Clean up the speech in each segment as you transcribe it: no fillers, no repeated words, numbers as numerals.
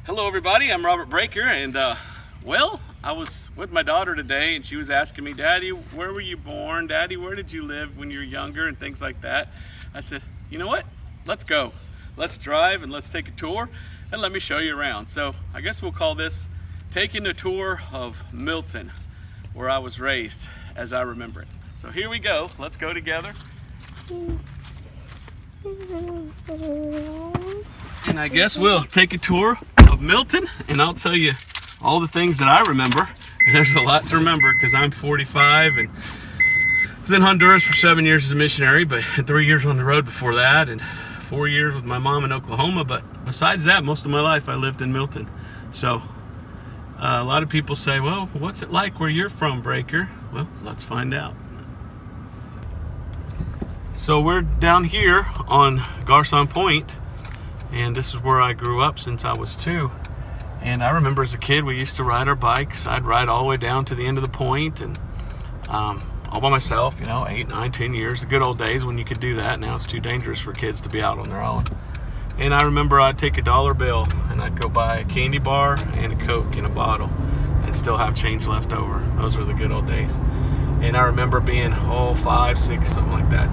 Hello everybody, I'm Robert Breaker, and well, I was with my daughter today and she was asking me, Daddy, where were you born? Daddy, where did you live when you were younger, and things like that. I said, you know what, let's go. Let's drive and let's take a tour and let me show you around. So I guess we'll call this taking a tour of Milton, where I was raised as I remember it. So here we go, let's go together. And I guess we'll take a tour of Milton, and I'll tell you all the things that I remember. And there's a lot to remember because I'm 45 and was in Honduras for 7 years as a missionary, but 3 years on the road before that, and 4 years with my mom in Oklahoma. But besides that, most of my life I lived in Milton. So a lot of people say, well, what's it like where you're from, Breaker? Well, let's find out. So we're down here on Carson Point, and this is where I grew up since I was 2. And I remember as a kid we used to ride our bikes. I'd ride all the way down to the end of the point, and all by myself, 8, 9, 10 years, the good old days when you could do that. Now it's too dangerous for kids to be out on their own. And I remember I'd take $1 bill and I'd go buy a candy bar and a Coke in a bottle and still have change left over. Those were the good old days. And I remember being 5, 6, something like that.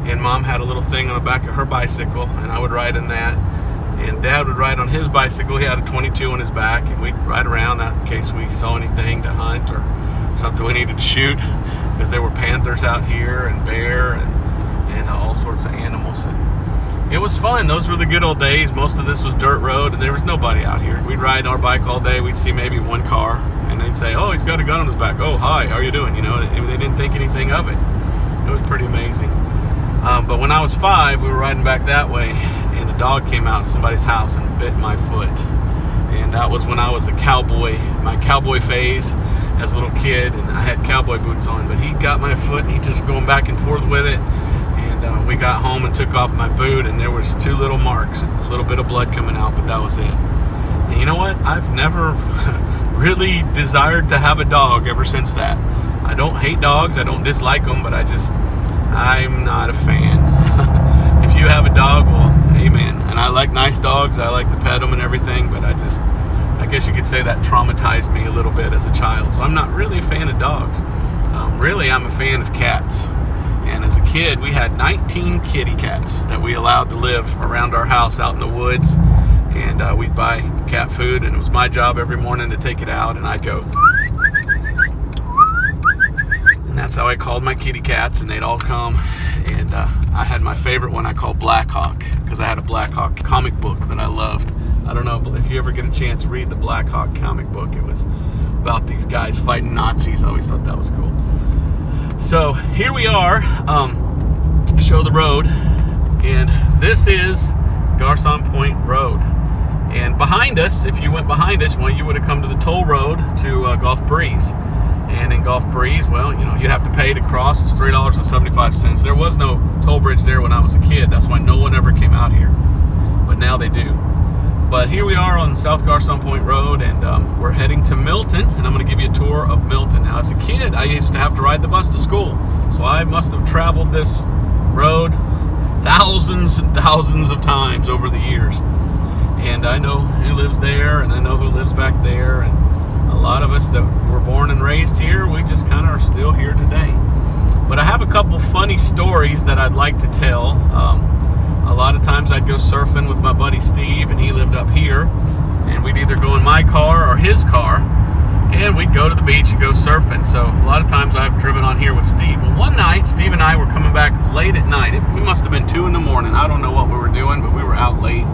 And Mom had a little thing on the back of her bicycle, and I would ride in that. And Dad would ride on his bicycle. He had a 22 on his back, and we'd ride around that in case we saw anything to hunt or something we needed to shoot, because there were panthers out here and bear and all sorts of animals. And it was fun. Those were the good old days. Most of this was dirt road, and there was nobody out here. We'd ride our bike all day. We'd see maybe one car, and they'd say, oh, he's got a gun on his back. Oh, hi, how are you doing? They didn't think anything of it. It was pretty amazing. But when I was 5, we were riding back that way, and a dog came out of somebody's house and bit my foot. And that was when I was a cowboy, my cowboy phase as a little kid, and I had cowboy boots on. But he got my foot, and he just going back and forth with it. And we got home and took off my boot, and there was 2 little marks, a little bit of blood coming out, but that was it. And you know what? I've never really desired to have a dog ever since that. I don't hate dogs, I don't dislike them, but I'm not a fan. If you have a dog, well, amen. And I like nice dogs. I like to pet them and everything, but I guess you could say that traumatized me a little bit as a child. So I'm not really a fan of dogs. Really, I'm a fan of cats. And as a kid, we had 19 kitty cats that we allowed to live around our house out in the woods. And we'd buy cat food, and it was my job every morning to take it out, and I'd go. And that's how I called my kitty cats, and they'd all come. And I had my favorite one I called Blackhawk, because I had a Blackhawk comic book that I loved. I don't know, but if you ever get a chance, read the Blackhawk comic book. It was about these guys fighting Nazis. I always thought that was cool. So here we are, show the road, and this is Carson Point Road. And behind us, if you went behind us, well, you would have come to the toll road to Gulf Breeze. And in Gulf Breeze, well, you'd have to pay to cross. It's $3.75. There was no toll bridge there when I was a kid. That's why no one ever came out here. But now they do. But here we are on South Carson Point Road, and we're heading to Milton, and I'm going to give you a tour of Milton. Now, as a kid, I used to have to ride the bus to school. So I must have traveled this road thousands and thousands of times over the years. And I know who lives there, and I know who lives back there, and a lot of us that were born and raised here, we just kind of are still here today. But I have a couple funny stories that I'd like to tell. A lot of times I'd go surfing with my buddy Steve, and he lived up here, and we'd either go in my car or his car, and we'd go to the beach and go surfing. So a lot of times I've driven on here with Steve. Well, one night, Steve and I were coming back late at night. We must have been 2 in the morning. I don't know what we were doing, but we were out late.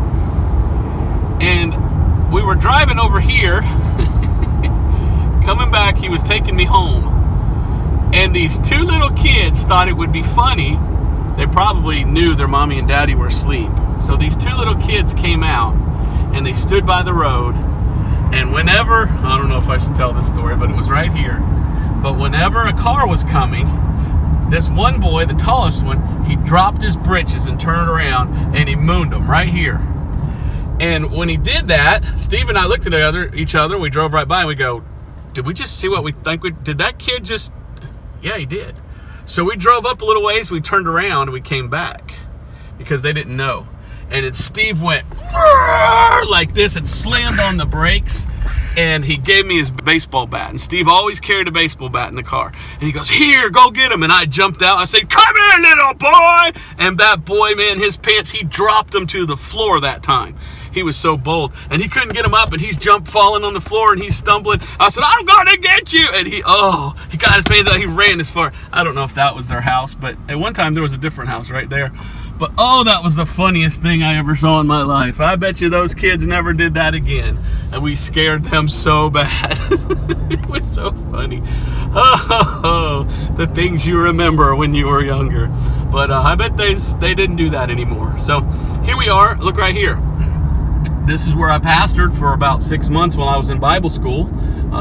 And we were driving over here. Coming back, he was taking me home, and these 2 little kids thought it would be funny. They probably knew their mommy and daddy were asleep. So these 2 little kids came out, and they stood by the road, and whenever, I don't know if I should tell this story, but it was right here, but whenever a car was coming, this one boy, the tallest one, he dropped his britches and turned around, and he mooned them right here. And when he did that, Steve and I looked at each other, and we drove right by, and we go, did we just see what we think? Did that kid just... Yeah, he did. So we drove up a little ways, we turned around, and we came back because they didn't know. And then Steve went like this and slammed on the brakes. And he gave me his baseball bat. And Steve always carried a baseball bat in the car. And he goes, here, go get him. And I jumped out. I said, come here, little boy. And that boy, man, his pants, he dropped them to the floor that time. He was so bold. And he couldn't get him up. And he's falling on the floor. And he's stumbling. I said, I'm going to get you. And he got his pants out. He ran as far. I don't know if that was their house. But at one time, there was a different house right there. But, that was the funniest thing I ever saw in my life. I bet you those kids never did that again. And we scared them so bad. It was so funny. Oh, the things you remember when you were younger. But I bet they didn't do that anymore. So here we are. Look right here. This is where I pastored for about 6 months while I was in Bible school.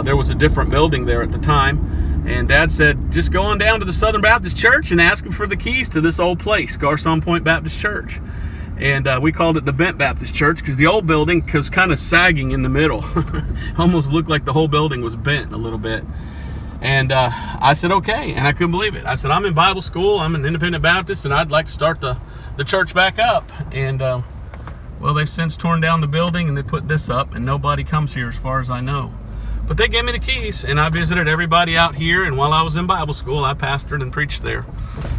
There was a different building there at the time. And Dad said, just go on down to the Southern Baptist Church and ask them for the keys to this old place, Carson Point Baptist Church. And we called it the Bent Baptist Church because the old building was kind of sagging in the middle. Almost looked like the whole building was bent a little bit. And I said, okay. And I couldn't believe it. I said, I'm in Bible school. I'm an independent Baptist, and I'd like to start the church back up. And, well, they've since torn down the building, and they put this up, and nobody comes here as far as I know. But they gave me the keys, and I visited everybody out here, and while I was in Bible school, I pastored and preached there.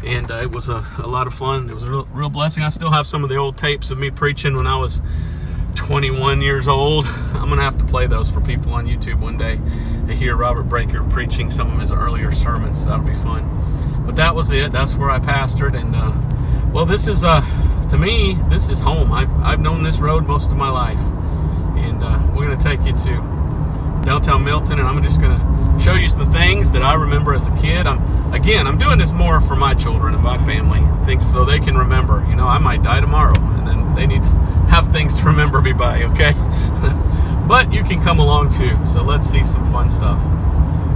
And it was a lot of fun. It was a real blessing. I still have some of the old tapes of me preaching when I was 21 years old. I'm going to have to play those for people on YouTube one day to hear Robert Breaker preaching some of his earlier sermons. That'll be fun. But that was it. That's where I pastored. And, well, this is, to me, this is home. I've known this road most of my life. And we're going to take you to downtown Milton, and I'm just going to show you some things that I remember as a kid. I'm doing this more for my children and my family, things so they can remember. You know, I might die tomorrow, and then they need to have things to remember me by, okay? But you can come along too, so let's see some fun stuff.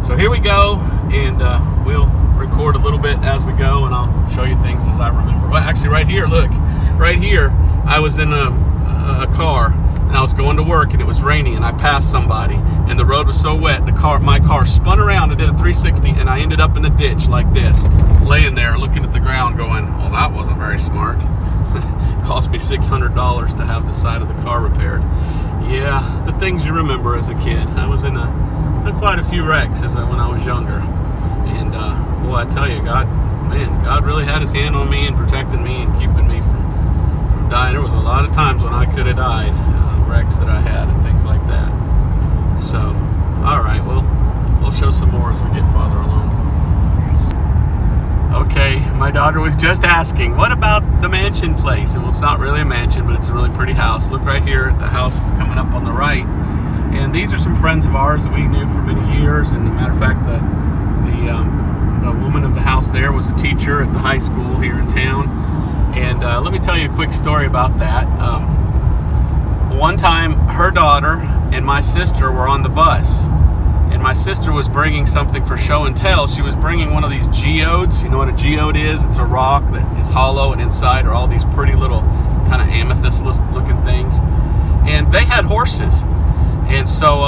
So here we go, and we'll record a little bit as we go, and I'll show you things as I remember. Well, actually, right here, look, right here, I was in a car, and I was going to work, and it was raining, and I passed somebody, and the road was so wet, my car spun around and did a 360, and I ended up in the ditch like this, laying there looking at the ground going, well, that wasn't very smart. It cost me $600 to have the side of the car repaired. Yeah, the things you remember as a kid. I was in quite a few wrecks when I was younger, and boy, I tell you, God really had his hand on me and protecting me and keeping me from dying. There was a lot of times when I could have died, wrecks that I had and things like that. So, all right, we'll show some more as we get farther along. Okay, my daughter was just asking, what about the mansion place? Well, it's not really a mansion, but it's a really pretty house. Look right here at the house coming up on the right. And these are some friends of ours that we knew for many years. And as a matter of fact, the woman of the house there was a teacher at the high school here in town. And let me tell you a quick story about that. One time, her daughter and my sister were on the bus, and my sister was bringing something for show and tell. She was bringing one of these geodes. You know what a geode is? It's a rock that is hollow, and inside are all these pretty little kind of amethyst-looking things. And they had horses, and so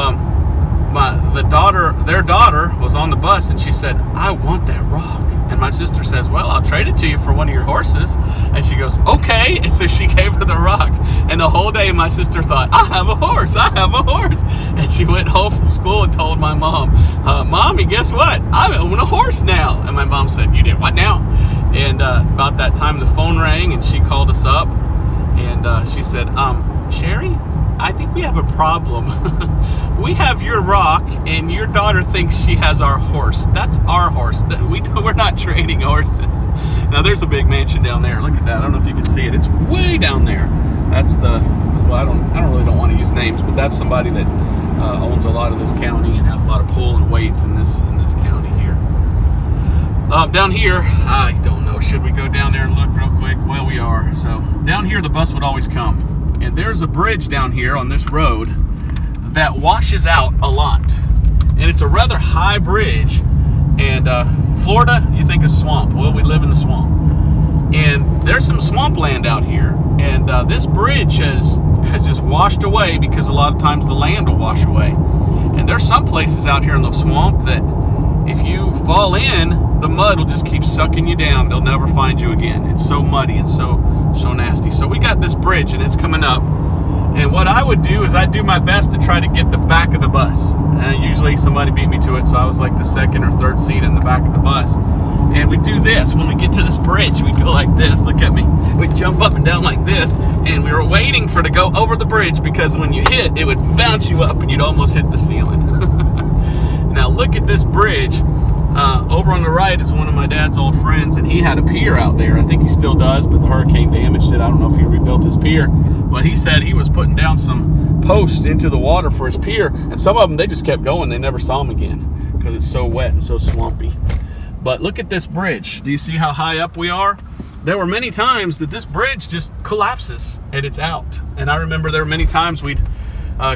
their daughter was on the bus, and she said, I want that rock. And my sister says, well, I'll trade it to you for one of your horses. And she goes, okay. And so she gave her the rock. And the whole day my sister thought, I have a horse. And she went home from school and told my mom, Mommy, guess what? I own a horse now. And my mom said, you did what now? And about that time the phone rang, and she called us up. And she said, Sherry, I think we have a problem. We have your rock, and your daughter thinks she has our horse. That's our horse. We're not trading horses. Now, there's a big mansion down there. Look at that. I don't know if you can see it. It's way down there. That's I don't want to use names, but that's somebody that owns a lot of this county and has a lot of pull and weight in this county here. Down here, I don't know. Should we go down there and look real quick? Well, we are. So down here, the bus would always come. And there's a bridge down here on this road that washes out a lot. And it's a rather high bridge. And Florida, you think of swamp. Well, we live in the swamp. And there's some swampland out here. And this bridge has just washed away because a lot of times the land will wash away. And there's some places out here in the swamp that if you fall in, the mud will just keep sucking you down. They'll never find you again. It's so muddy and so So nasty. So we got this bridge, and it's coming up. And what I would do is I'd do my best to try to get the back of the bus. Usually somebody beat me to it, so I was like the second or third seat in the back of the bus. And we do this when we get to this bridge. We go like this. Look at me. We jump up and down like this, and we were waiting for it to go over the bridge, because when you hit, it would bounce you up and you'd almost hit the ceiling. Now look at this bridge. Over on the right is one of my dad's old friends, and he had a pier out there. I think he still does, but the hurricane damaged it. I don't know if he rebuilt his pier, but he said he was putting down some posts into the water for his pier, and some of them, they just kept going. They never saw them again because it's so wet and so swampy. But look at this bridge. Do you see how high up we are? There were many times that this bridge just collapses and it's out. And I remember there were many times we'd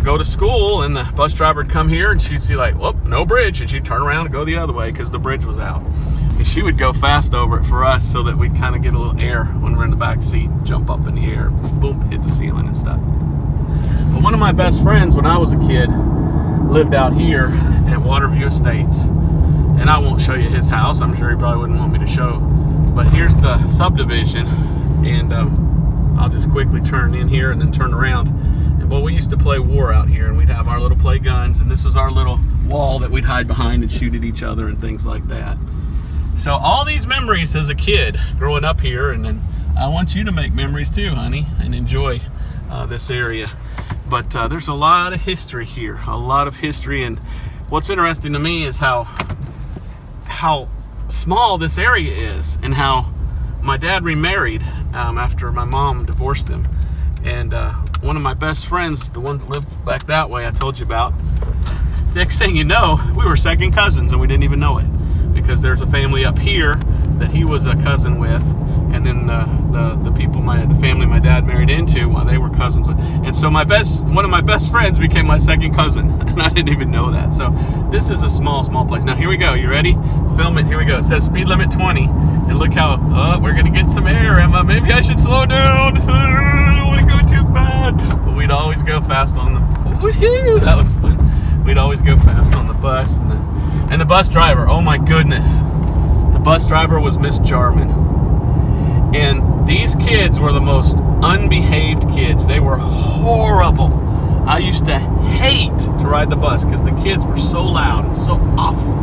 go to school, and the bus driver would come here, and she'd see like, whoop, no bridge, and she'd turn around and go the other way because the bridge was out. And she would go fast over it for us so that we'd kind of get a little air when we're in the back seat and jump up in the air, boom, hit the ceiling and stuff. But one of my best friends when I was a kid lived out here at Waterview Estates, and I won't show you his house. I'm sure he probably wouldn't want me to show, but here's the subdivision, and I'll just quickly turn in here and then turn around. Well, we used to play war out here, and we'd have our little play guns, and this was our little wall that we'd hide behind and shoot at each other and things like that. So all these memories as a kid growing up here, and then I want you to make memories too, honey, and enjoy this area. But there's a lot of history here, a lot of history, and what's interesting to me is how small this area is, and how my dad remarried after my mom divorced him. And one of my best friends, the one that lived back that way I told you about, next thing you know, we were second cousins, and we didn't even know it, because there's a family up here that he was a cousin with, and then the people, the family my dad married into, well, they were cousins with. And so one of my best friends became my second cousin, and I didn't even know that. So this is a small place. Now here we go. You ready? Film it. Here we go. It says speed limit 20, and look how we're gonna get some air, Emma. Maybe I should slow down. I don't want to go too fast. But we'd always go fast on the. Woohoo! That was fun. We'd always go fast on the bus, and the bus driver. Oh my goodness, the bus driver was Miss Jarman. And these kids were the most unbehaved kids. They were horrible. I used to hate to ride the bus because the kids were so loud and so awful.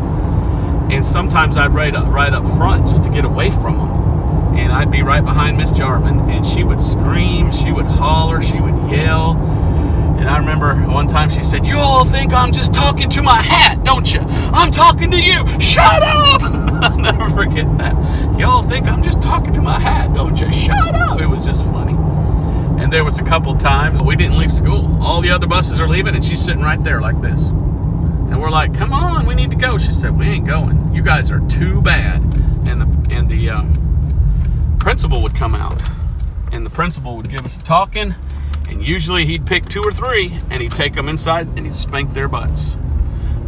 And sometimes I'd ride up front just to get away from them. And I'd be right behind Miss Jarman, and she would scream, she would holler, she would yell. And I remember one time she said, "You all think I'm just talking to my hat, don't you? I'm talking to you. Shut up!" I'll never forget that. "Y'all think I'm just talking to my hat, don't you? Shut up!" It was just funny. And there was a couple times we didn't leave school. All the other buses are leaving, and she's sitting right there like this. And we're like, "Come on, we need to go." She said, "We ain't going. You guys are too bad." And the principal would come out, and the principal would give us a talking. And usually he'd pick 2 or 3, and he'd take them inside, and he'd spank their butts.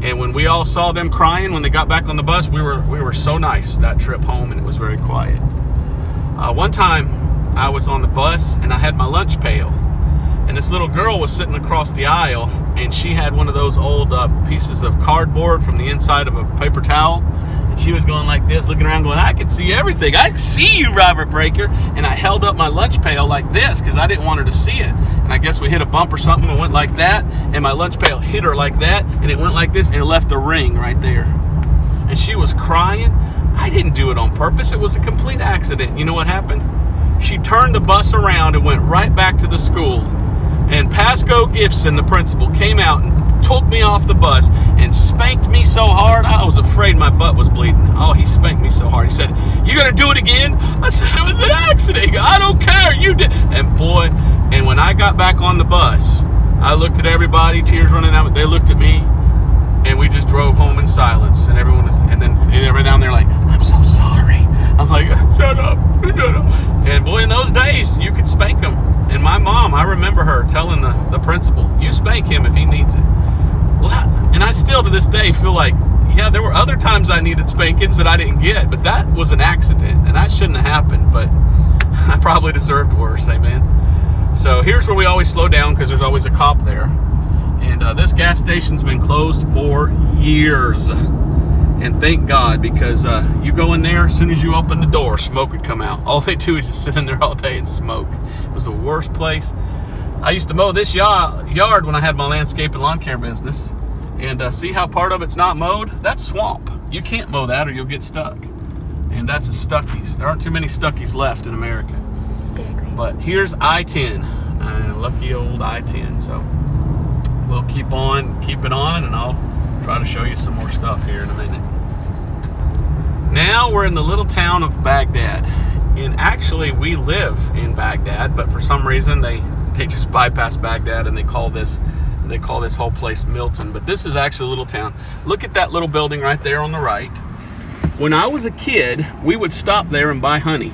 And when we all saw them crying when they got back on the bus, we were so nice that trip home, and it was very quiet. One time, I was on the bus, and I had my lunch pail. And this little girl was sitting across the aisle, and she had one of those old pieces of cardboard from the inside of a paper towel. And she was going like this, looking around going, "I can see everything. I can see you, Robert Breaker." And I held up my lunch pail like this because I didn't want her to see it. And I guess we hit a bump or something and went like that. And my lunch pail hit her like that. And it went like this, and it left a ring right there. And she was crying. I didn't do it on purpose. It was a complete accident. You know what happened? She turned the bus around and went right back to the school. And Pasco Gibson, the principal, came out and took me off the bus and spanked me so hard I was afraid my butt was bleeding. Oh, he spanked me so hard. He said, "You gonna do it again?" I said, "It was an accident." He goes, "I don't care, you did." And boy, and when I got back on the bus, I looked at everybody, tears running out. They looked at me, and we just drove home in silence. And everyone was, and then everyone down there like, "I'm so sorry." I'm like, shut up. And boy, in those days, you could spank them. And my mom, I remember her telling the principal, "You spank him if he needs it." Well, and I still to this day feel like, yeah, there were other times I needed spankings that I didn't get, but that was an accident, and that shouldn't have happened, but I probably deserved worse, amen. So here's where we always slow down because there's always a cop there. And this gas station's been closed for years. And thank God, because you go in there, as soon as you open the door, smoke would come out. All they do is just sit in there all day and smoke. It was the worst place. I used to mow this yard when I had my landscape and lawn care business. And see how part of it's not mowed? That's swamp. You can't mow that or you'll get stuck. And that's a Stuckey's. There aren't too many Stuckey's left in America. But here's I-10. Lucky old I-10. So we'll keep it on, and I'll try to show you some more stuff here in a minute. Now we're in the little town of Baghdad. And actually we live in Baghdad, but for some reason they just bypass Baghdad and they call this whole place Milton. But this is actually a little town. Look at that little building right there on the right. When I was a kid, we would stop there and buy honey.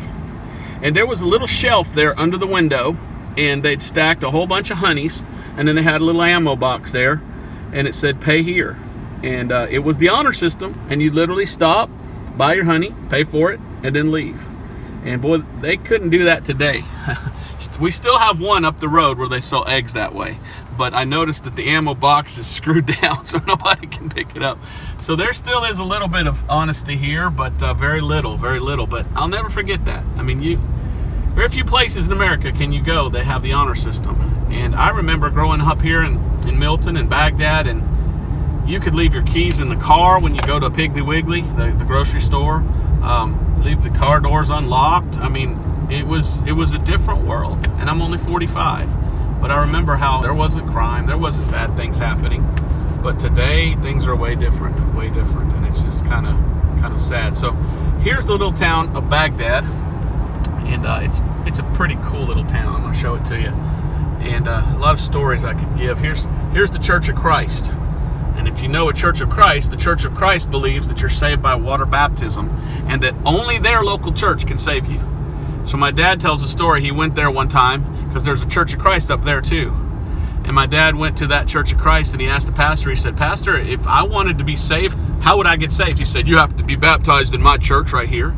And there was a little shelf there under the window, and they'd stacked a whole bunch of honeys, and then they had a little ammo box there, and it said pay here. And it was the honor system, and you'd literally stop, buy your honey, pay for it, and then leave. And boy, they couldn't do that today. We still have one up the road where they sell eggs that way, but I noticed that the ammo box is screwed down so nobody can pick it up. So there still is a little bit of honesty here, but very little. But I'll never forget that. I mean, very few places in America can you go that have the honor system. And I remember growing up here in Milton and Baghdad, and you could leave your keys in the car when you go to Piggly Wiggly, the grocery store. Leave the car doors unlocked. I mean, it was a different world, and I'm only 45. But I remember how there wasn't crime, there wasn't bad things happening. But today, things are way different, and it's just kind of sad. So here's the little town of Baghdad, and it's a pretty cool little town. I'm going to show it to you, and a lot of stories I could give. Here's the Church of Christ. And if you know a Church of Christ, the Church of Christ believes that you're saved by water baptism, and that only their local church can save you. So my dad tells a story. He went there one time because there's a Church of Christ up there too. And my dad went to that Church of Christ, and he asked the pastor, he said, "Pastor, if I wanted to be saved, how would I get saved?" He said, "You have to be baptized in my church right here."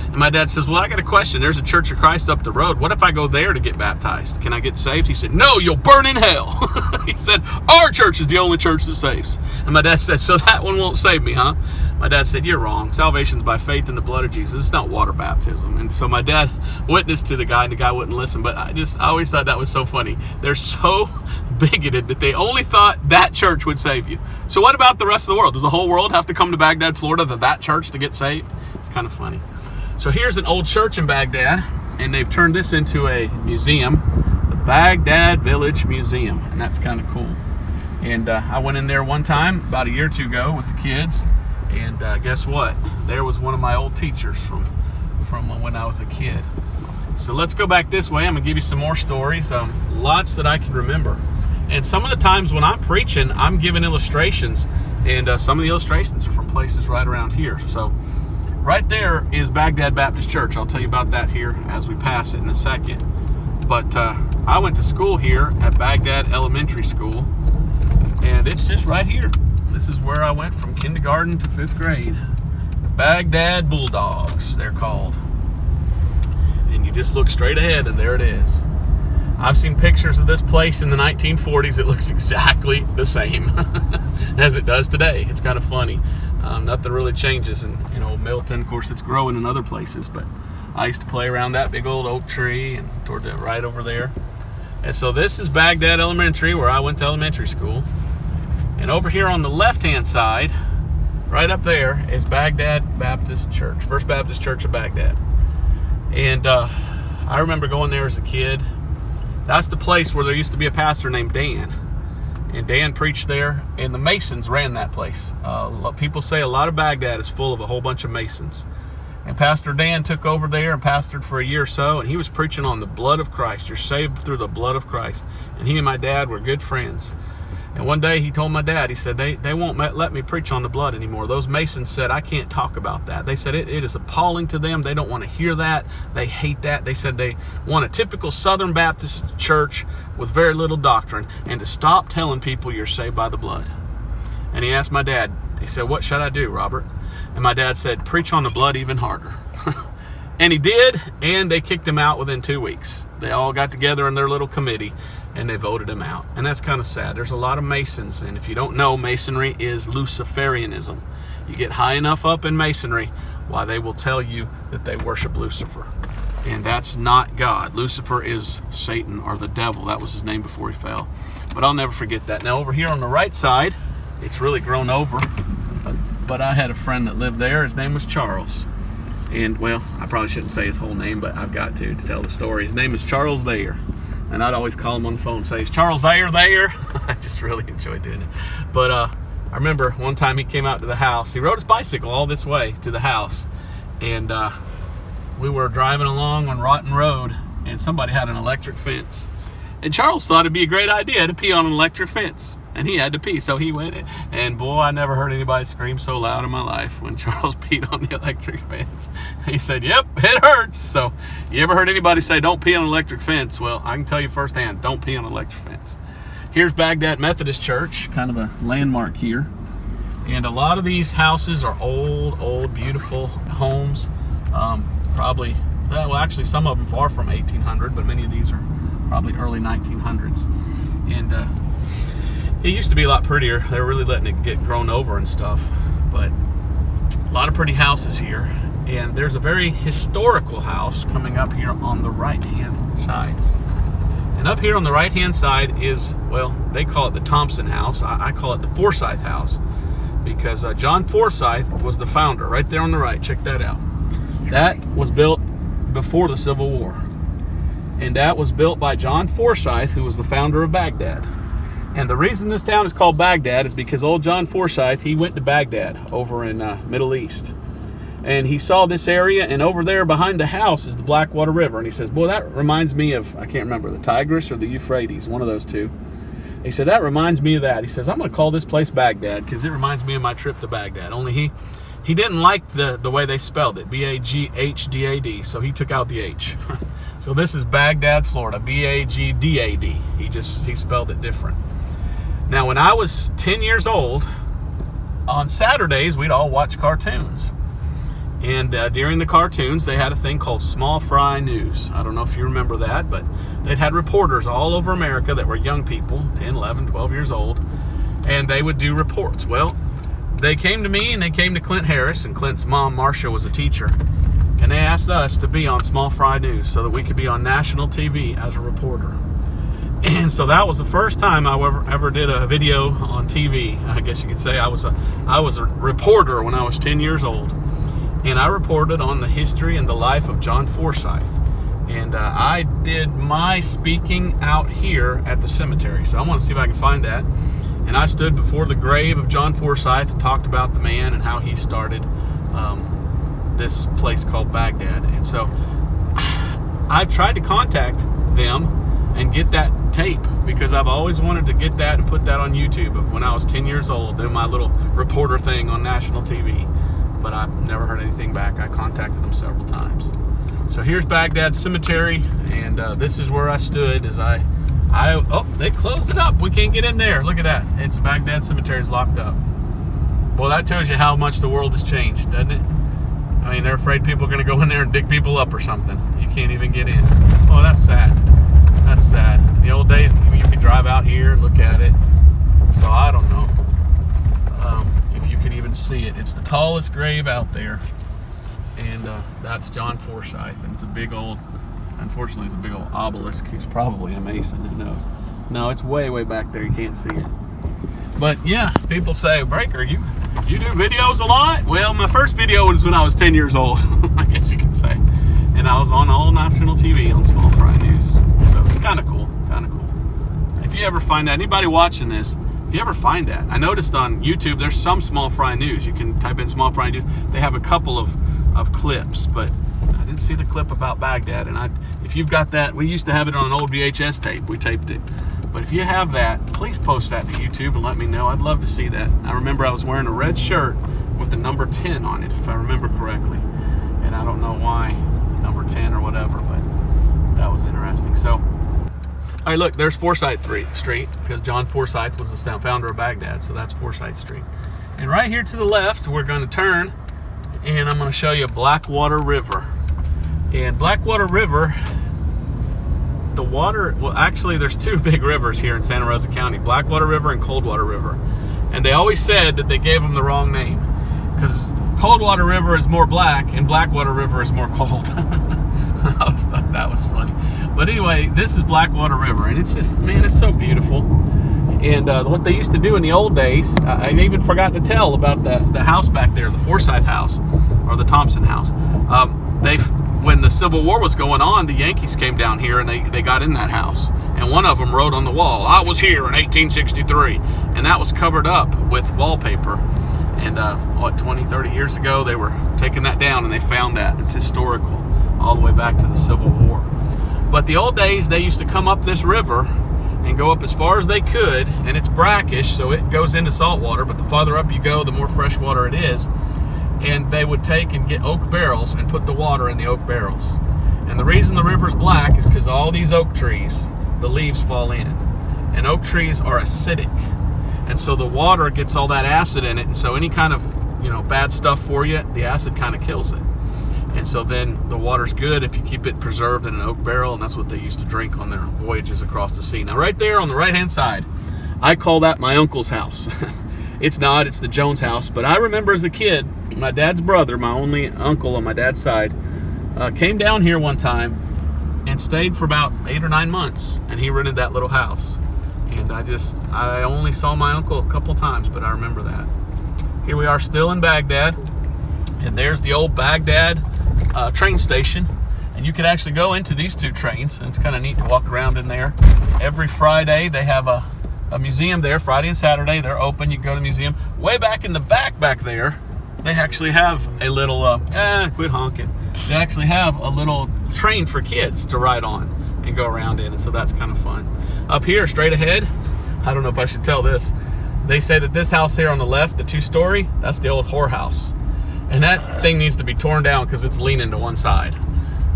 And my dad says, "Well, I got a question. There's a Church of Christ up the road. What if I go there to get baptized? Can I get saved?" He said, "No, you'll burn in hell." He said, "Our church is the only church that saves." And my dad said, "So that one won't save me, huh?" My dad said, "You're wrong. Salvation's by faith in the blood of Jesus. It's not water baptism." And so my dad witnessed to the guy, and the guy wouldn't listen. But I always thought that was so funny. They're so bigoted that they only thought that church would save you. So what about the rest of the world? Does the whole world have to come to Baghdad, Florida, to that church to get saved? It's kind of funny. So here's an old church in Baghdad, and they've turned this into a museum, the Baghdad Village Museum, and that's kind of cool. And I went in there one time about a year or two ago with the kids, and guess what? There was one of my old teachers from when I was a kid. So let's go back this way. I'm going to give you some more stories, lots that I can remember. And some of the times when I'm preaching, I'm giving illustrations, and some of the illustrations are from places right around here. So right there is Baghdad Baptist Church. I'll tell you about that here as we pass it in a second. But I went to school here at Baghdad Elementary School, and it's just right here. This is where I went from kindergarten to 5th grade. The Baghdad Bulldogs, they're called. And you just look straight ahead, and there it is. I've seen pictures of this place in the 1940s. It looks exactly the same as it does today. It's kind of funny. Nothing really changes in Milton. Of course, it's growing in other places, but I used to play around that big old oak tree and toward that right over there. And so this is Baghdad Elementary, where I went to elementary school. And over here on the left-hand side, right up there, is Baghdad Baptist Church, First Baptist Church of Baghdad. And I remember going there as a kid. That's the place where there used to be a pastor named Dan. And Dan preached there, and the Masons ran that place. People say a lot of Baghdad is full of a whole bunch of Masons. And Pastor Dan took over there and pastored for a year or so, and he was preaching on the blood of Christ. You're saved through the blood of Christ. And he and my dad were good friends. And one day he told my dad, he said, they won't let me preach on the blood anymore. Those Masons said, I can't talk about that. They said it is appalling to them. They don't want to hear that. They hate that. They said they want a typical Southern Baptist church with very little doctrine, and to stop telling people you're saved by the blood. And he asked my dad, he said, what should I do, Robert? And my dad said, preach on the blood even harder. And he did, and they kicked him out within 2 weeks. They all got together in their little committee, and they voted him out. And that's kind of sad. There's a lot of Masons, and if you don't know, Masonry is Luciferianism. You get high enough up in Masonry, why they will tell you that they worship Lucifer. And that's not God. Lucifer is Satan, or the devil. That was his name before he fell. But I'll never forget that. Now over here on the right side, it's really grown over. But I had a friend that lived there. His name was Charles. And, well, I probably shouldn't say his whole name, but I've got to tell the story. His name is Charles Thayer. And I'd always call him on the phone and say, "Is Charles Thayer there?" I just really enjoyed doing it. But I remember one time he came out to the house. He rode his bicycle all this way to the house. And we were driving along on Rotten Road, and somebody had an electric fence. And Charles thought it'd be a great idea to pee on an electric fence. And he had to pee, so he went. And boy, I never heard anybody scream so loud in my life when Charles peed on the electric fence. He said, "Yep, it hurts." So, you ever heard anybody say, "Don't pee on an electric fence"? Well, I can tell you firsthand, don't pee on an electric fence. Here's Baghdad Methodist Church, kind of a landmark here. And a lot of these houses are old, beautiful homes. Probably, well, actually, some of them far from 1800, but many of these are probably early 1900s. And it used to be a lot prettier. They were really letting it get grown over and stuff. But a lot of pretty houses here. And there's a very historical house coming up here on the right-hand side. And up here on the right-hand side is, well, they call it the Thompson House. I call it the Forsyth House. Because John Forsyth was the founder, right there on the right. Check that out. That was built before the Civil War. And that was built by John Forsyth, who was the founder of Baghdad. And the reason this town is called Baghdad is because old John Forsyth, he went to Baghdad over in Middle East. And he saw this area, and over there behind the house is the Blackwater River. And he says, "Boy, that reminds me of," I can't remember, the Tigris or the Euphrates, one of those two. He said, "That reminds me of that." He says, "I'm going to call this place Baghdad because it reminds me of my trip to Baghdad." Only he didn't like the way they spelled it, Baghdad, so he took out the H. So this is Baghdad, Florida, Bagdad. He spelled it different. Now, when I was 10 years old, on Saturdays, we'd all watch cartoons. And during the cartoons, they had a thing called Small Fry News. I don't know if you remember that, but they'd had reporters all over America that were young people, 10, 11, 12 years old, and they would do reports. Well, they came to me, and they came to Clint Harris, and Clint's mom, Marcia, was a teacher. And they asked us to be on Small Fry News so that we could be on national TV as a reporter. And so that was the first time I ever did a video on TV. I guess you could say I was a reporter when I was 10 years old. And I reported on the history and the life of John Forsyth. And I did my speaking out here at the cemetery. So I want to see if I can find that. And I stood before the grave of John Forsyth and talked about the man and how he started this place called Baghdad. And so I tried to contact them and get that tape because I've always wanted to get that and put that on YouTube of when I was 10 years old, doing my little reporter thing on national TV. But I've never heard anything back. I contacted them several times. So here's Baghdad Cemetery, and this is where I stood as oh, they closed it up. We can't get in there. Look at that. It's Baghdad Cemetery is locked up. Well, that tells you how much the world has changed, doesn't it? I mean, they're afraid people are going to go in there and dig people up or something. You can't even get in. Oh, that's sad. That's sad. In the old days, you could drive out here and look at it. So I don't know if you could even see it. It's the tallest grave out there. And that's John Forsyth. And it's a big old, unfortunately, it's a big old obelisk. He's probably a Mason. Who knows? No, it's way, way back there. You can't see it. But yeah, people say, "Breaker, you do videos a lot?" Well, my first video was when I was 10 years old, I guess you could say. And I was on all national TV on Small Fry News. So it's kind of cool, kind of cool. If you ever find that, anybody watching this, if you ever find that, I noticed on YouTube, there's some Small Fry News. You can type in Small Fry News. They have a couple of clips, but I didn't see the clip about Baghdad. And if you've got that, we used to have it on an old VHS tape. We taped it. But if you have that, please post that to YouTube and let me know. I'd love to see that. I remember I was wearing a red shirt with the number 10 on it, if I remember correctly. And I don't know why, number 10 or whatever, but that was interesting. So, all right, look, there's Forsyth Street, because John Forsyth was the founder of Baghdad, so that's Forsyth Street. And right here to the left, we're going to turn, and I'm going to show you Blackwater River. And Blackwater River the water, well, actually, there's two big rivers here in Santa Rosa County, Blackwater River and Coldwater River. And they always said that they gave them the wrong name, because Coldwater River is more black and Blackwater River is more cold. I always thought that was funny. But anyway, this is Blackwater River, and it's just, man, it's so beautiful. And what they used to do in the old days, I even forgot to tell about the house back there, the Forsyth house, or the Thompson house. When the Civil War was going on, the Yankees came down here and they got in that house. And one of them wrote on the wall, "I was here in 1863." And that was covered up with wallpaper. And 20, 30 years ago, they were taking that down and they found that. It's historical, all the way back to the Civil War. But the old days, they used to come up this river and go up as far as they could, and it's brackish, so it goes into salt water, but the farther up you go, the more fresh water it is. And they would take and get oak barrels and put the water in the oak barrels. And the reason the river's black is because all these oak trees, the leaves fall in. And oak trees are acidic. And so the water gets all that acid in it, and so any kind of, bad stuff for you, the acid kind of kills it. And so then the water's good if you keep it preserved in an oak barrel, and that's what they used to drink on their voyages across the sea. Now right there on the right-hand side, I call that my uncle's house. It's not, it's the Jones house. But I remember as a kid, my dad's brother, my only uncle on my dad's side, came down here one time and stayed for about 8 or 9 months, and he rented that little house. And I only saw my uncle a couple times, but I remember that. Here we are still in Baghdad, and there's the old Baghdad train station. And you can actually go into these two trains, and it's kind of neat to walk around in there. Every Friday they have a museum there. Friday and Saturday they're open. You can go to the museum. Way back in the back there, they actually have a little quit honking. They actually have a little train for kids to ride on and go around in, and so that's kind of fun. Up here straight ahead, I don't know if I should tell this, they say that this house here on the left, the 2-story, that's the old whorehouse, and that thing needs to be torn down because it's leaning to one side.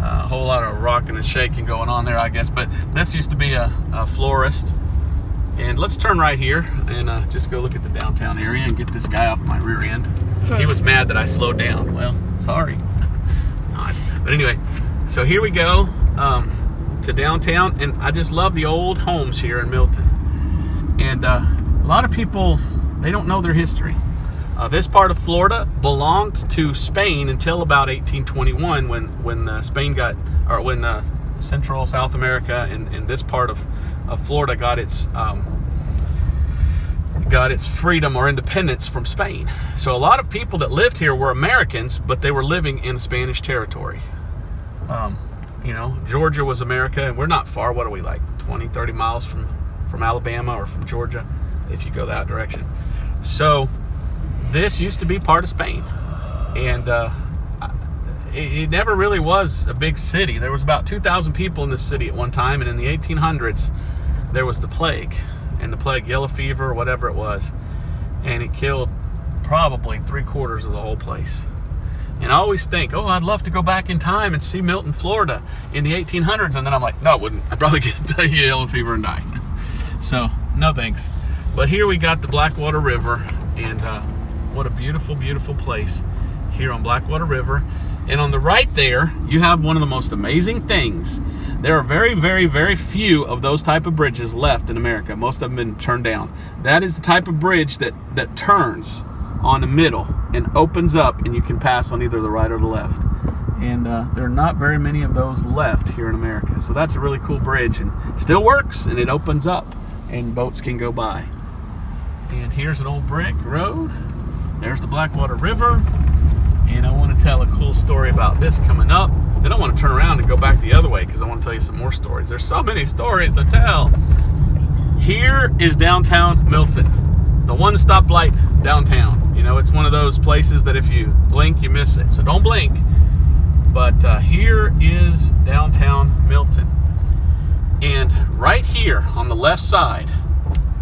A whole lot of rocking and shaking going on there, I guess. But this used to be a florist. And let's turn right here and just go look at the downtown area and get this guy off my rear end. He was mad that I slowed down. Well, sorry. But anyway, so here we go to downtown, and I just love the old homes here in Milton. And a lot of people, they don't know their history. This part of Florida belonged to Spain until about 1821, when Spain got, or when Central South America and this part of Florida got its freedom or independence from Spain. So a lot of people that lived here were Americans, but they were living in Spanish territory. Georgia was America, and we're not far. What are we, like 20, 30 miles from Alabama or from Georgia, if you go that direction? So this used to be part of Spain, and it never really was a big city. There was about 2,000 people in this city at one time, and in the 1800s, there was the plague, and the plague, yellow fever, whatever it was, and it killed probably 3/4 of the whole place. And I always think, oh, I'd love to go back in time and see Milton, Florida in the 1800s, and then I'm like, no, I wouldn't. I'd probably get the yellow fever and die. So, no thanks. But here we got the Blackwater River, and what a beautiful, beautiful place here on Blackwater River. And on the right there, you have one of the most amazing things. There are very, very, very few of those type of bridges left in America. Most of them have been turned down. That is the type of bridge that turns on the middle and opens up, and you can pass on either the right or the left. And there are not very many of those left here in America. So that's a really cool bridge, and still works, and it opens up, and boats can go by. And here's an old brick road. There's the Blackwater River. And I want to tell a cool story about this coming up. Then I want to turn around and go back the other way because I want to tell you some more stories. There's so many stories to tell. Here is downtown Milton, the one stoplight downtown. It's one of those places that if you blink, you miss it. So don't blink. But here is downtown Milton. And right here on the left side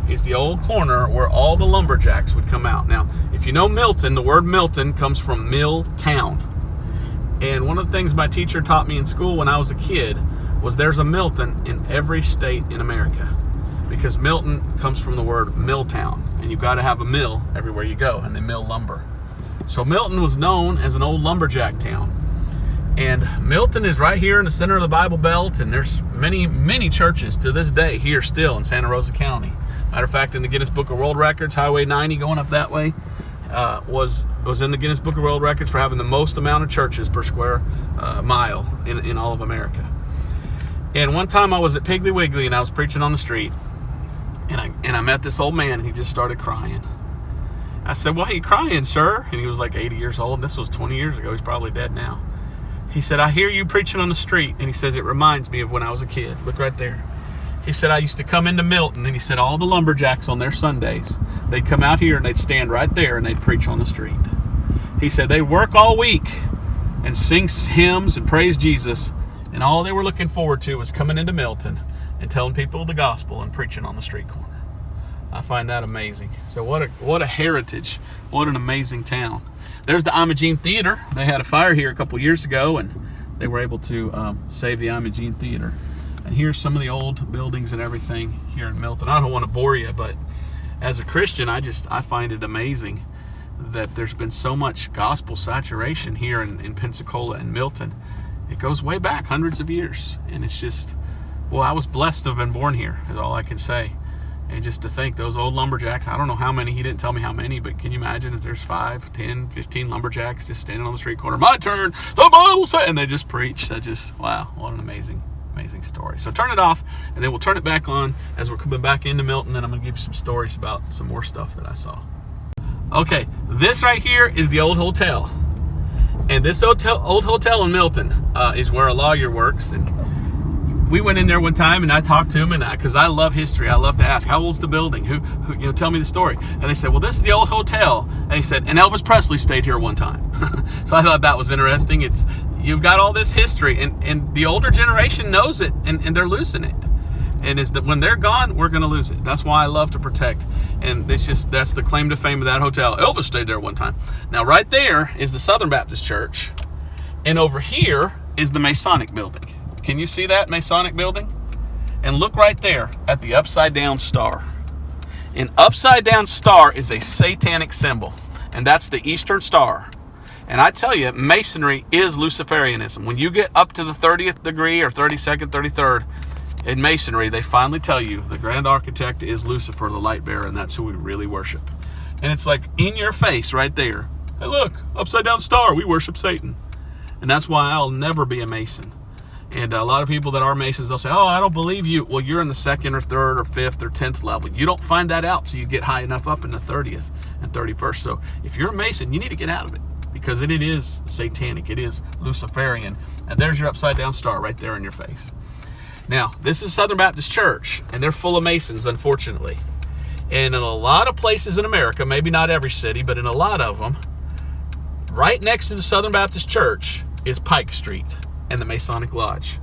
is the old corner where all the lumberjacks would come out. Now, if you know Milton, the word Milton comes from mill town. And one of the things my teacher taught me in school when I was a kid was there's a Milton in every state in America, because Milton comes from the word mill town, and you've got to have a mill everywhere you go, and they mill lumber. So Milton was known as an old lumberjack town. And Milton is right here in the center of the Bible Belt, and there's many, many churches to this day here still in Santa Rosa County. Matter of fact, in the Guinness Book of World Records, Highway 90 going up that way was in the Guinness Book of World Records for having the most amount of churches per square mile in all of America. And one time I was at Piggly Wiggly and I was preaching on the street, and I met this old man, and he just started crying. I said, "Why are you crying, sir?" And he was like 80 years old. This was 20 years ago. He's probably dead now. He said, "I hear you preaching on the street." And he says, "It reminds me of when I was a kid." Look right there. He said, "I used to come into Milton," and he said, "all the lumberjacks on their Sundays, they'd come out here and they'd stand right there and they'd preach on the street." He said, "They'd work all week and sing hymns and praise Jesus, and all they were looking forward to was coming into Milton and telling people the gospel and preaching on the street corner." I find that amazing. So what a heritage. What an amazing town. There's the Imogene Theater. They had a fire here a couple years ago, and they were able to save the Imogene Theater. And here's some of the old buildings and everything here in Milton. I don't want to bore you, but as a Christian, I find it amazing that there's been so much gospel saturation here in Pensacola and Milton. It goes way back hundreds of years, and it's just, well, I was blessed to have been born here, is all I can say. And just to think, those old lumberjacks, I don't know how many, he didn't tell me how many, but can you imagine if there's 5, 10, 15 lumberjacks just standing on the street corner, "My turn, the Bible says," and they just preach. That just, wow, what an amazing story. So turn it off, and then we'll turn it back on as we're coming back into Milton, and I'm going to give you some stories about some more stuff that I saw. Okay, this right here is the old hotel. And this old hotel in Milton is where a lawyer works, and we went in there one time, and I talked to him, and because I love history, I love to ask, "How old's the building? Who tell me the story." And they said, "Well, this is the old hotel." And he said, "And Elvis Presley stayed here one time." So I thought that was interesting. You've got all this history, and the older generation knows it, and they're losing it. And it's that when they're gone, we're going to lose it. That's why I love to protect. And that's the claim to fame of that hotel. Elvis stayed there one time. Now, right there is the Southern Baptist Church, and over here is the Masonic building. Can you see that Masonic building? And look right there at the upside down star. An upside down star is a satanic symbol, and that's the Eastern Star. And I tell you, Masonry is Luciferianism. When you get up to the 30th degree or 32nd, 33rd in Masonry, they finally tell you the grand architect is Lucifer, the light bearer, and that's who we really worship. And it's like in your face right there. "Hey, look, upside down star, we worship Satan." And that's why I'll never be a Mason. And a lot of people that are Masons, they'll say, "Oh, I don't believe you." Well, you're in the 2nd or 3rd or 5th or 10th level. You don't find that out till you get high enough up in the 30th and 31st. So if you're a Mason, you need to get out of it, because it is satanic. It is Luciferian. And there's your upside down star right there in your face. Now, this is Southern Baptist Church, and they're full of Masons, unfortunately. And in a lot of places in America, maybe not every city, but in a lot of them, right next to the Southern Baptist Church is Pike Street and the Masonic Lodge.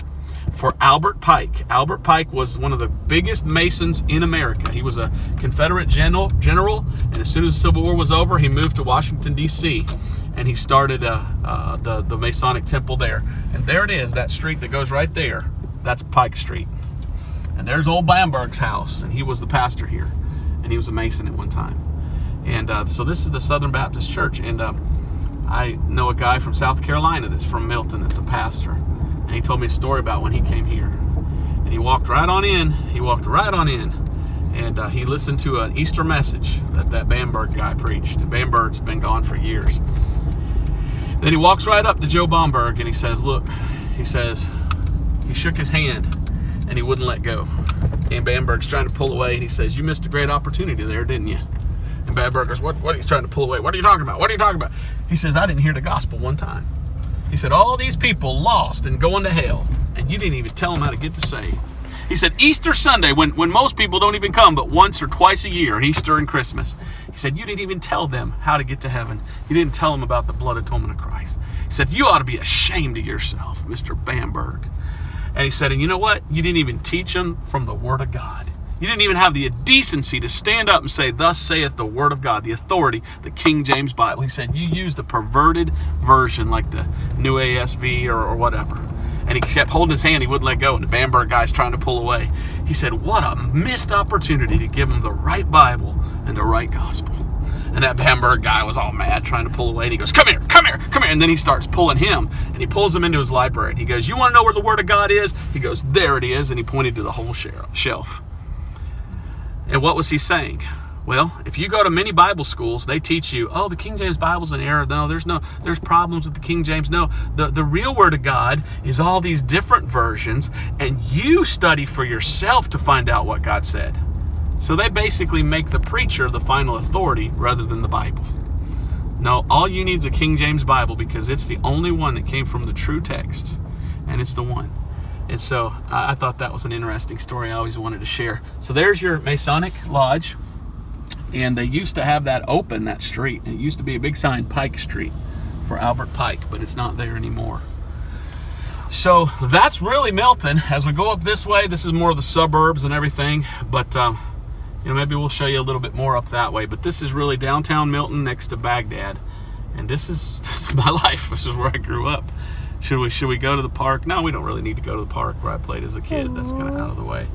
For Albert Pike. Albert Pike was one of the biggest Masons in America. He was a Confederate general, and as soon as the Civil War was over, he moved to Washington, D.C., and he started the Masonic temple there. And there it is, that street that goes right there. That's Pike Street. And there's old Bamberg's house, and he was the pastor here, and he was a Mason at one time. And so this is the Southern Baptist Church, and I know a guy from South Carolina that's from Milton that's a pastor, and he told me a story about when he came here. And he walked right on in, and he listened to an Easter message that Bamberg guy preached, and Bamberg's been gone for years. Then he walks right up to Joe Bamberg, and he says, "Look," he says, he shook his hand, and he wouldn't let go. And Bamberg's trying to pull away, and he says, "You missed a great opportunity there, didn't you?" And Bamberg goes, what are you trying to pull away? What are you talking about? What are you talking about? He says, "I didn't hear the gospel one time." He said, "All these people lost and going to hell, and you didn't even tell them how to get to saved." He said, "Easter Sunday, when most people don't even come but once or twice a year, Easter and Christmas," he said, "you didn't even tell them how to get to heaven. You didn't tell them about the blood atonement of Christ." He said, "You ought to be ashamed of yourself, Mr. Bamberg." And he said, "And you know what? You didn't even teach them from the Word of God. You didn't even have the decency to stand up and say, 'Thus saith the Word of God,' the authority, the King James Bible." He said, "You used a perverted version like the New ASV or whatever." And he kept holding his hand. He wouldn't let go. And the Bamberg guy's trying to pull away. He said, "What a missed opportunity to give him the right Bible and the right gospel." And that Hamburg guy was all mad, trying to pull away. And he goes, come here, come here, come here. And then he starts pulling him. And he pulls him into his library. And he goes, you want to know where the Word of God is? He goes, there it is. And he pointed to the whole shelf. And what was he saying? Well, if you go to many Bible schools, they teach you, oh, the King James Bible's an error. No, there's problems with the King James. No, the real Word of God is all these different versions. And you study for yourself to find out what God said. So they basically make the preacher the final authority rather than the Bible. No, all you need is a King James Bible because it's the only one that came from the true text. And it's the one. And so I thought that was an interesting story I always wanted to share. So there's your Masonic Lodge. And they used to have that open, that street. And it used to be a big sign, Pike Street, for Albert Pike. But it's not there anymore. So that's really Milton. As we go up this way, this is more of the suburbs and everything. But maybe we'll show you a little bit more up that way. But this is really downtown Milton next to Baghdad. And this is my life. This is where I grew up. Should we go to the park? No, we don't really need to go to the park where I played as a kid. That's kind of out of the way.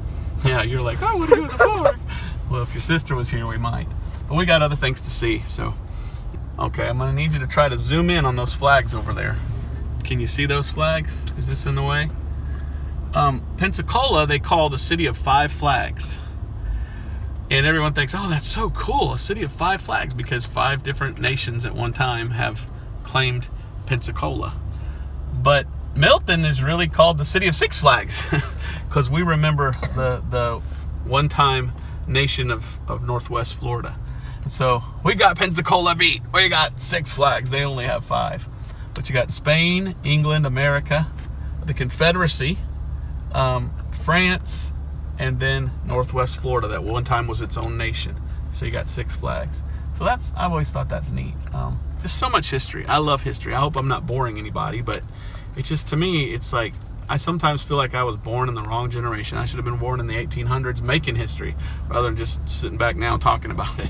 Yeah, you're like, I want to go to the park. Well, if your sister was here, we might. But we got other things to see. So, okay, I'm going to need you to try to zoom in on those flags over there. Can you see those flags? Is this in the way? Pensacola, they call the city of 5 flags. And everyone thinks, oh, that's so cool, a city of 5 flags, because 5 different nations at one time have claimed Pensacola. But Milton is really called the city of 6 flags, because we remember the one-time nation of Northwest Florida. And so we got Pensacola beat. We got 6 flags. They only have 5. But you got Spain, England, America, the Confederacy, France, and then Northwest Florida, that one time was its own nation. So you got 6 flags. So I've always thought that's neat. Just so much history. I love history. I hope I'm not boring anybody, but it's just, to me, it's like, I sometimes feel like I was born in the wrong generation. I should have been born in the 1800s making history rather than just sitting back now talking about it.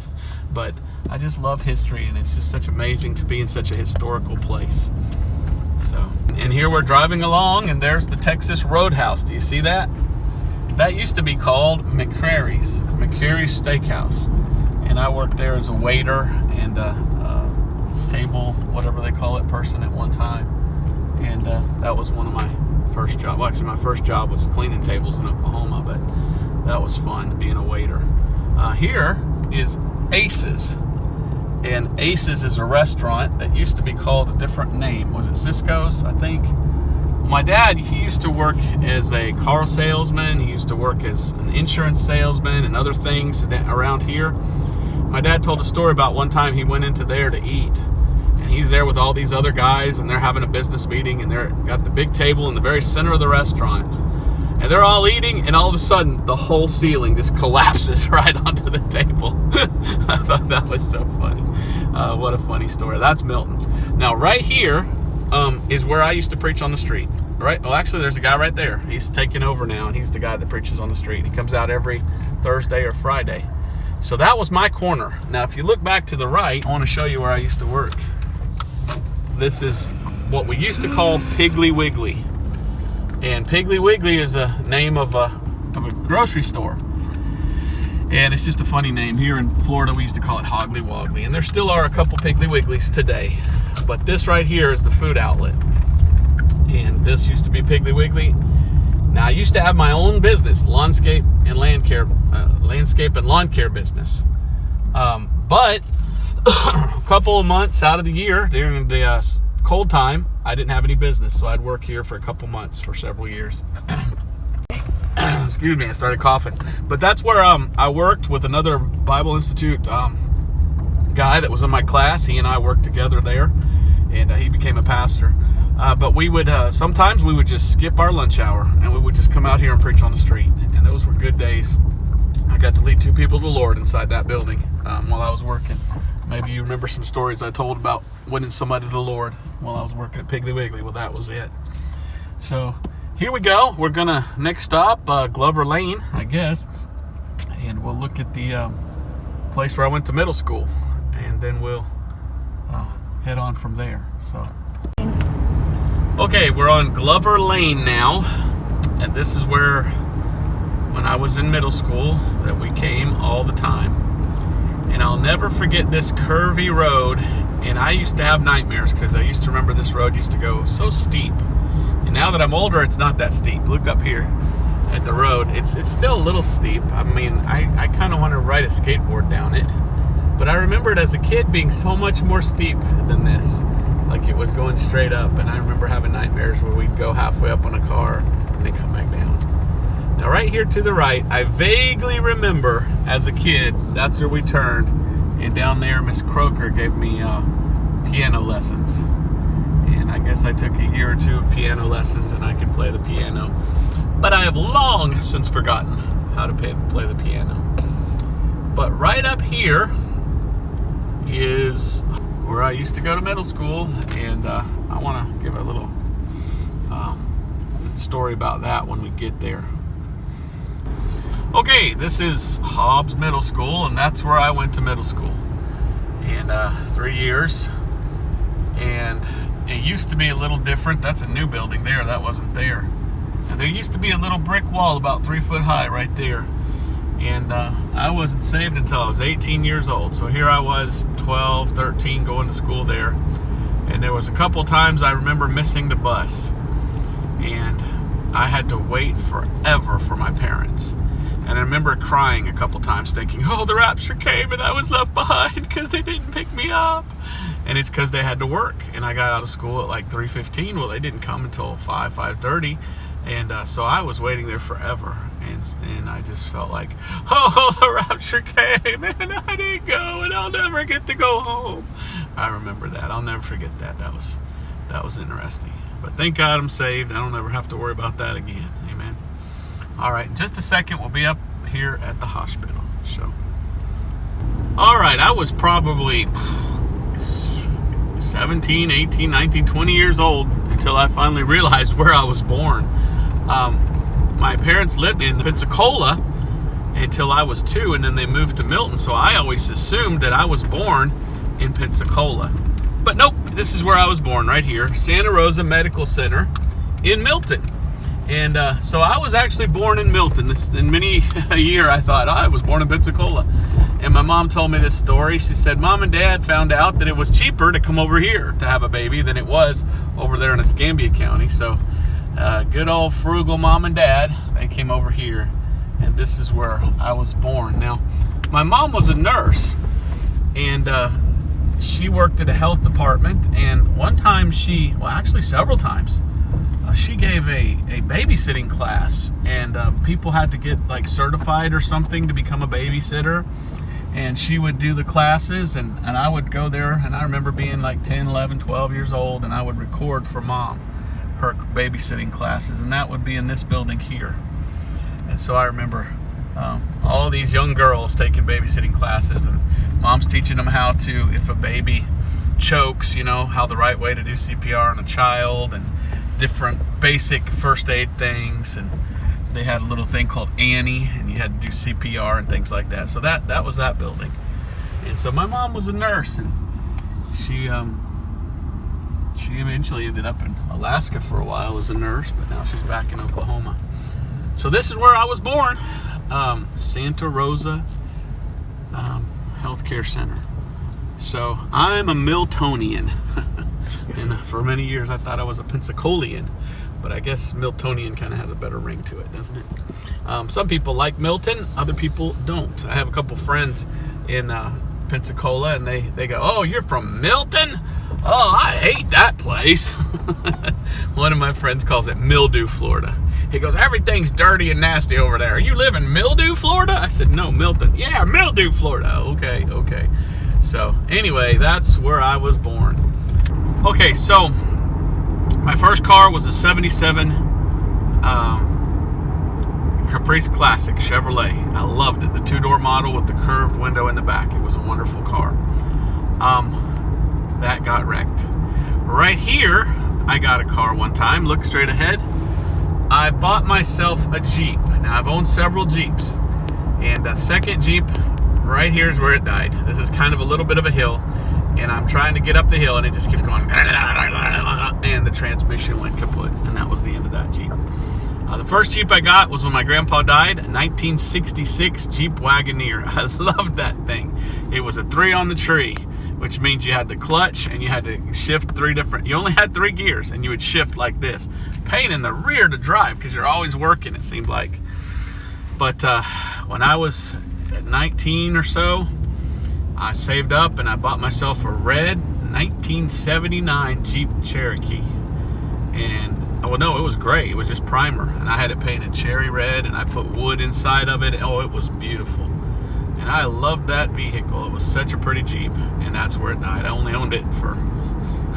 But I just love history, and it's just such amazing to be in such a historical place. So, and here we're driving along, and there's the Texas Roadhouse. Do you see that? That used to be called McCrary's Steakhouse. And I worked there as a waiter and table, whatever they call it, person at one time. And that was one of my first jobs. Well, actually, my first job was cleaning tables in Oklahoma, but that was fun, being a waiter. Here is Ace's. And Ace's is a restaurant that used to be called a different name. Was it Cisco's, I think? My dad, he used to work as a car salesman. He used to work as an insurance salesman and other things around here. My dad told a story about one time he went into there to eat. And he's there with all these other guys, and they're having a business meeting, and they're got the big table in the very center of the restaurant. And they're all eating, and all of a sudden, the whole ceiling just collapses right onto the table. I thought that was so funny. What a funny story. That's Milton. Now, right here is where I used to preach on the street. Right? Well, actually, there's a guy right there. He's taken over now, and he's the guy that preaches on the street. He comes out every Thursday or Friday. So that was my corner. Now, if you look back to the right, I want to show you where I used to work. This is what we used to call Piggly Wiggly. And Piggly Wiggly is a name of a grocery store. And it's just a funny name. Here in Florida, we used to call it Hoggly Woggly. And there still are a couple Piggly Wigglies today. But this right here is the food outlet. And this used to be Piggly Wiggly. Now, I used to have my own business, landscape and lawn care business. But a couple of months out of the year, during the cold time, I didn't have any business. So I'd work here for a couple months for several years. Excuse me, I started coughing. But that's where I worked with another Bible Institute guy that was in my class. He and I worked together there, and he became a pastor. But we would sometimes we would just skip our lunch hour, and we would just come out here and preach on the street. And those were good days. I got to lead 2 people to the Lord inside that building while I was working. Maybe you remember some stories I told about winning somebody to the Lord while I was working at Piggly Wiggly. Well, that was it. So here we go. We're gonna next stop Glover Lane, I guess, and we'll look at the place where I went to middle school, and then we'll head on from there. So. Okay, we're on Glover Lane now, and this is where, when I was in middle school, that we came all the time. And I'll never forget this curvy road. And I used to have nightmares because I used to remember this road used to go so steep. And now that I'm older, it's not that steep. Look up here at the road. It's still a little steep. I mean, I kind of want to ride a skateboard down it. But I remember it as a kid being so much more steep than this. Like it was going straight up. And I remember having nightmares where we'd go halfway up on a car and then come back down. Now right here to the right, I vaguely remember as a kid, that's where we turned. And down there, Miss Croker gave me piano lessons. And I guess I took a year or two of piano lessons and I could play the piano. But I have long since forgotten how to play the piano. But right up here is where I used to go to middle school. And I want to give a little story about that when we get there. Okay, this is Hobbs Middle School, and that's where I went to middle school. And 3 years. And it used to be a little different. That's a new building there. That wasn't there. And there used to be a little brick wall about 3 foot high right there. And I wasn't saved until I was 18 years old. So here I was, 12, 13, going to school there. And there was a couple times I remember missing the bus. And I had to wait forever for my parents. And I remember crying a couple times thinking, oh, the rapture came and I was left behind because they didn't pick me up. And it's because they had to work. And I got out of school at like 3:15. Well, they didn't come until 5:30. And so I was waiting there forever. And I just felt like, oh, the rapture came and I didn't go and I'll never get to go home. I remember that. I'll never forget that. That was interesting. But thank God I'm saved. I don't ever have to worry about that again. Amen. All right, in just a second, we'll be up here at the hospital. So, all right, I was probably 17, 18, 19, 20 years old until I finally realized where I was born. My parents lived in Pensacola until I was 2, and then they moved to Milton, so I always assumed that I was born in Pensacola. But nope, this is where I was born, right here, Santa Rosa Medical Center in Milton. And so I was actually born in Milton. In many a year I thought, I was born in Pensacola. And my mom told me this story. She said, Mom and Dad found out that it was cheaper to come over here to have a baby than it was over there in Escambia County. So good old frugal Mom and Dad, they came over here. And this is where I was born. Now, my mom was a nurse. And she worked at a health department. And one time actually several times, she gave a babysitting class, and people had to get like certified or something to become a babysitter, and she would do the classes, and I would go there, and I remember being like 10, 11, 12 years old, and I would record for Mom her babysitting classes, and that would be in this building here. And so I remember all these young girls taking babysitting classes, and Mom's teaching them how to, if a baby chokes, how the right way to do CPR on a child, and different basic first aid things. And they had a little thing called Annie, and you had to do CPR and things like that. So that was that building. And so my mom was a nurse, and she eventually ended up in Alaska for a while as a nurse, but now she's back in Oklahoma. So this is where I was born, Santa Rosa Healthcare Center. So I'm a Miltonian. And for many years I thought I was a Pensacolian, but I guess Miltonian kind of has a better ring to it, doesn't it? Some people like Milton, other people don't. I have a couple friends in Pensacola, and they go, oh, you're from Milton? Oh, I hate that place. One of my friends calls it Mildew, Florida. He goes, everything's dirty and nasty over there. You live in Mildew, Florida? I said, no, Milton. Yeah, Mildew, Florida. Okay. So anyway, that's where I was born. Okay, so my first car was a 77 Caprice Classic Chevrolet. I loved it. The 2-door model with the curved window in the back. It was a wonderful car. That got wrecked. Right here, I got a car one time. Look straight ahead. I bought myself a Jeep. Now, I've owned several Jeeps. And the second Jeep, right here is where it died. This is kind of a little bit of a hill. And I'm trying to get up the hill, and it just keeps going, and the transmission went kaput, and that was the end of that Jeep. The first Jeep I got was when my grandpa died, a 1966 Jeep Wagoneer. I loved that thing. It was a 3 on the tree, which means you had the clutch and you had to shift you only had 3 gears and you would shift like this. Pain in the rear to drive because you're always working, it seemed like. But when I was 19 or so, I saved up and I bought myself a red 1979 Jeep Cherokee. And well, no, it was gray. It was just primer, and I had it painted cherry red, and I put wood inside of it. Oh, it was beautiful, and I loved that vehicle. It was such a pretty Jeep, and that's where it died. I only owned it for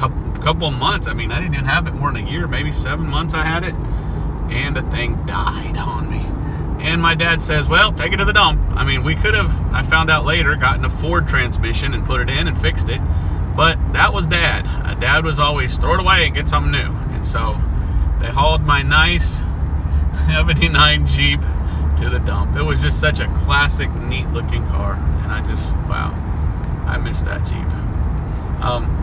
a couple of months. I mean, I didn't even have it more than a year, maybe 7 months I had it, and the thing died on me. And my dad says, well, take it to the dump. I mean, we could have, I found out later, gotten a Ford transmission and put it in and fixed it, but that was Dad. Dad was always, throw it away and get something new, and so they hauled my nice 79 Jeep to the dump. It was just such a classic, neat looking car. And I just, wow, I miss that Jeep.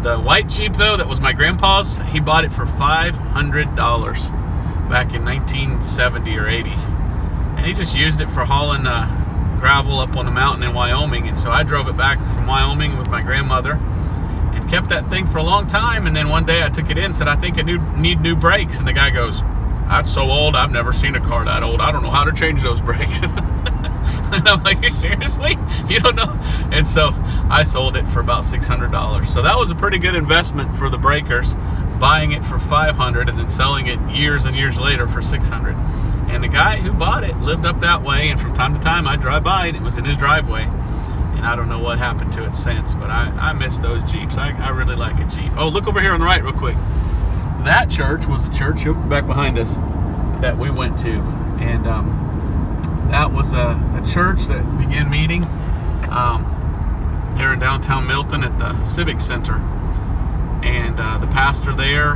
The white Jeep though, that was my grandpa's, he bought it for $500 back in 1970 or 80. And he just used it for hauling gravel up on the mountain in Wyoming. And so I drove it back from Wyoming with my grandmother and kept that thing for a long time. And then one day I took it in and said, I think I need new brakes. And the guy goes, that's so old, I've never seen a car that old. I don't know how to change those brakes. And I'm like, seriously? You don't know? And so I sold it for about $600. So that was a pretty good investment for the Breakers, buying it for $500 and then selling it years and years later for $600. And the guy who bought it lived up that way, and from time to time I drive by and it was in his driveway. And I don't know what happened to it since, but I miss those Jeeps. I really like a Jeep. Oh, look over here on the right real quick. That church was a church back behind us that we went to. And that was a church that began meeting there in downtown Milton at the Civic Center. And the pastor there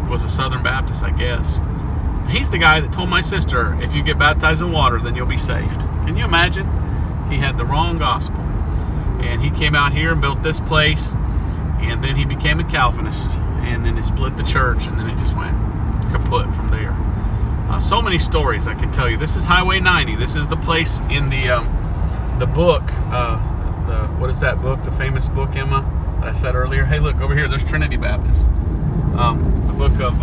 was a Southern Baptist, I guess. He's the guy that told my sister, if you get baptized in water, then you'll be saved. Can you imagine? He had the wrong gospel. And he came out here and built this place, and then he became a Calvinist, and then he split the church, and then it just went kaput from there. So many stories I can tell you. This is Highway 90. This is the place in the book, what is that book, the famous book, Emma, that I said earlier? Hey, look, over here, there's Trinity Baptist. The book of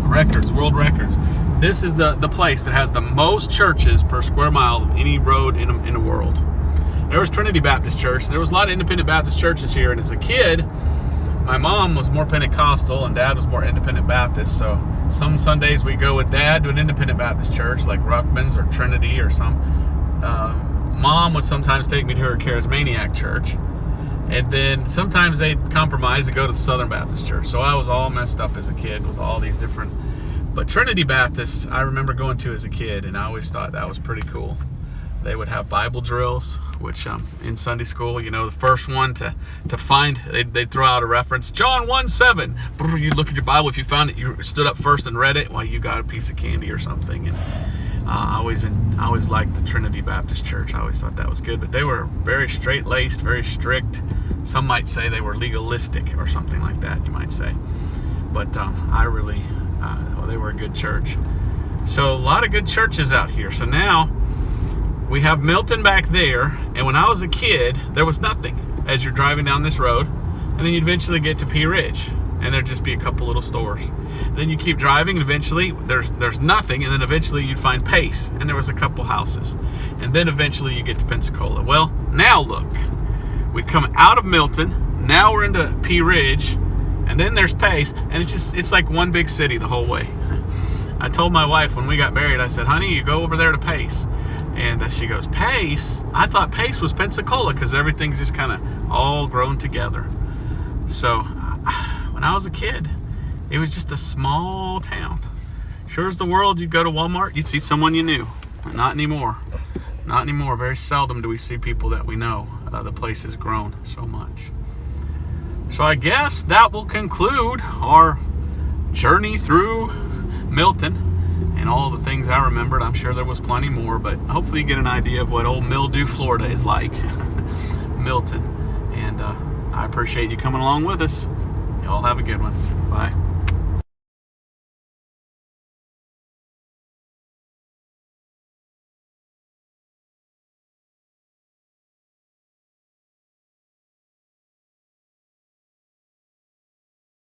records, world records. This is the place that has the most churches per square mile of any road in the world. There was Trinity Baptist Church. There was a lot of independent Baptist churches here, and as a kid, my mom was more Pentecostal and Dad was more independent Baptist. So some Sundays we go with Dad to an independent Baptist church like Ruckman's or Trinity or some. Mom would sometimes take me to her charismaniac church. And then sometimes they'd compromise and go to the Southern Baptist Church. So I was all messed up as a kid with all these different. But Trinity Baptist, I remember going to as a kid, and I always thought that was pretty cool. They would have Bible drills, which in Sunday school, you know, the first one to find, they'd throw out a reference, John 1:7. You'd look at your Bible. If you found it, you stood up first and read it, well, you got a piece of candy or something. And I always liked the Trinity Baptist Church. I always thought that was good. But they were very straight-laced, very strict. Some might say they were legalistic or something like that, you might say. But they were a good church. So a lot of good churches out here. So now we have Milton back there. And when I was a kid, there was nothing as you're driving down this road. And then you'd eventually get to Pea Ridge. And there'd just be a couple little stores. Then you keep driving, and eventually there's nothing, and then eventually you'd find Pace, and there was a couple houses. And then eventually you get to Pensacola. Well, now look, we've come out of Milton, now we're into Pea Ridge, and then there's Pace, and it's like one big city the whole way. I told my wife when we got married, I said, honey, you go over there to Pace. And she goes, Pace? I thought Pace was Pensacola, because everything's just kind of all grown together. So when I was a kid, it was just a small town. Sure as the world, you'd go to Walmart, you'd see someone you knew. Not anymore. Not anymore. Very seldom do we see people that we know. The place has grown so much. So I guess that will conclude our journey through Milton and all the things I remembered. I'm sure there was plenty more, but hopefully you get an idea of what old Mildew, Florida is like. Milton. And I appreciate you coming along with us. Y'all have a good one. Bye.